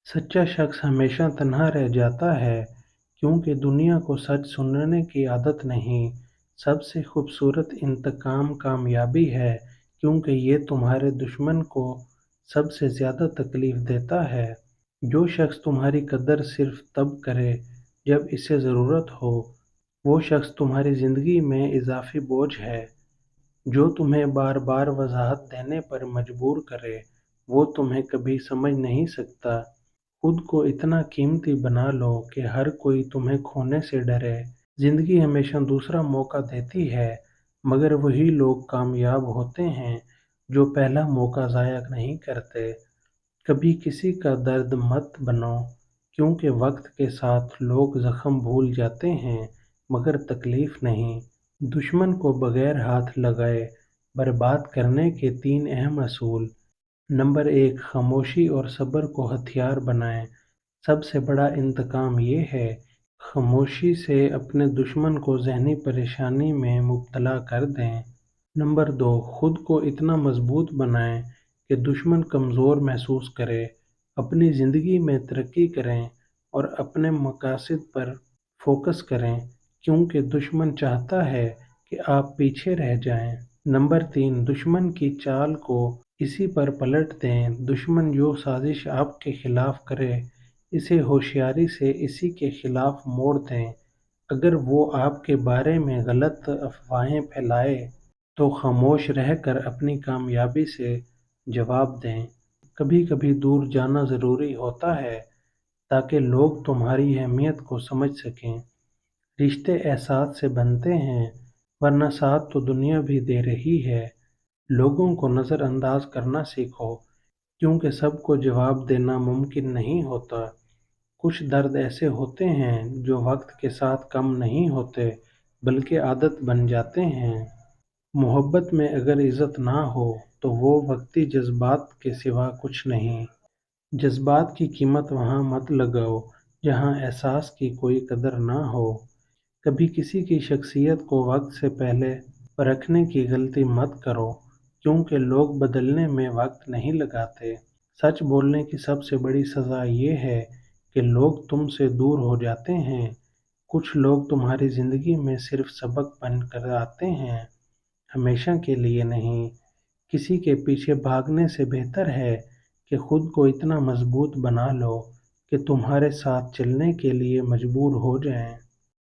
सच्चा शख्स हमेशा तन्हा रह जाता है क्योंकि दुनिया को सच सुनने की आदत नहीं। सबसे खूबसूरत इंतकाम कामयाबी है क्योंकि ये तुम्हारे दुश्मन को सबसे ज़्यादा तकलीफ देता है। जो शख्स तुम्हारी कदर सिर्फ तब करे जब इसे ज़रूरत हो, वो शख्स तुम्हारी ज़िंदगी में इजाफी बोझ है। जो तुम्हें बार बार वजाहत देने पर मजबूर करे, वो तुम्हें कभी समझ नहीं सकता। खुद को इतना कीमती बना लो कि हर कोई तुम्हें खोने से डरे। जिंदगी हमेशा दूसरा मौका देती है, मगर वही लोग कामयाब होते हैं जो पहला मौका ज़ाया नहीं करते। कभी किसी का दर्द मत बनो, क्योंकि वक्त के साथ लोग जख्म भूल जाते हैं मगर तकलीफ नहीं। दुश्मन को बगैर हाथ लगाए बर्बाद करने के तीन अहम असूल। नंबर एक, खामोशी और सब्र को हथियार बनाएं। सबसे बड़ा इंतकाम ये है, खामोशी से अपने दुश्मन को ज़हनी परेशानी में मुब्तला कर दें। नंबर दो, खुद को इतना मजबूत बनाएं कि दुश्मन कमज़ोर महसूस करे। अपनी ज़िंदगी में तरक्की करें और अपने मकासद पर फोकस करें, क्योंकि दुश्मन चाहता है कि आप पीछे रह जाएं। नंबर तीन, दुश्मन की चाल को इसी पर पलट दें। दुश्मन जो साजिश आपके खिलाफ करे, इसे होशियारी से इसी के खिलाफ मोड़ दें। अगर वो आपके बारे में गलत अफवाहें फैलाए, तो खामोश रहकर अपनी कामयाबी से जवाब दें। कभी कभी दूर जाना ज़रूरी होता है ताकि लोग तुम्हारी अहमियत को समझ सकें। रिश्ते एहसास से बनते हैं, वरना साथ तो दुनिया भी दे रही है। लोगों को नज़रअंदाज करना सीखो, क्योंकि सबको जवाब देना मुमकिन नहीं होता। कुछ दर्द ऐसे होते हैं जो वक्त के साथ कम नहीं होते, बल्कि आदत बन जाते हैं। मोहब्बत में अगर इज़्ज़त ना हो, तो वो वक्ती जज्बात के सिवा कुछ नहीं। जज्बात की कीमत वहाँ मत लगाओ जहाँ एहसास की कोई कदर ना हो। कभी किसी की शख्सियत को वक्त से पहले परखने की गलती मत करो, क्योंकि लोग बदलने में वक्त नहीं लगाते। सच बोलने की सबसे बड़ी सज़ा ये है कि लोग तुमसे दूर हो जाते हैं। कुछ लोग तुम्हारी ज़िंदगी में सिर्फ सबक बन कर आते हैं, हमेशा के लिए नहीं। किसी के पीछे भागने से बेहतर है कि खुद को इतना मजबूत बना लो कि तुम्हारे साथ चलने के लिए मजबूर हो जाएं।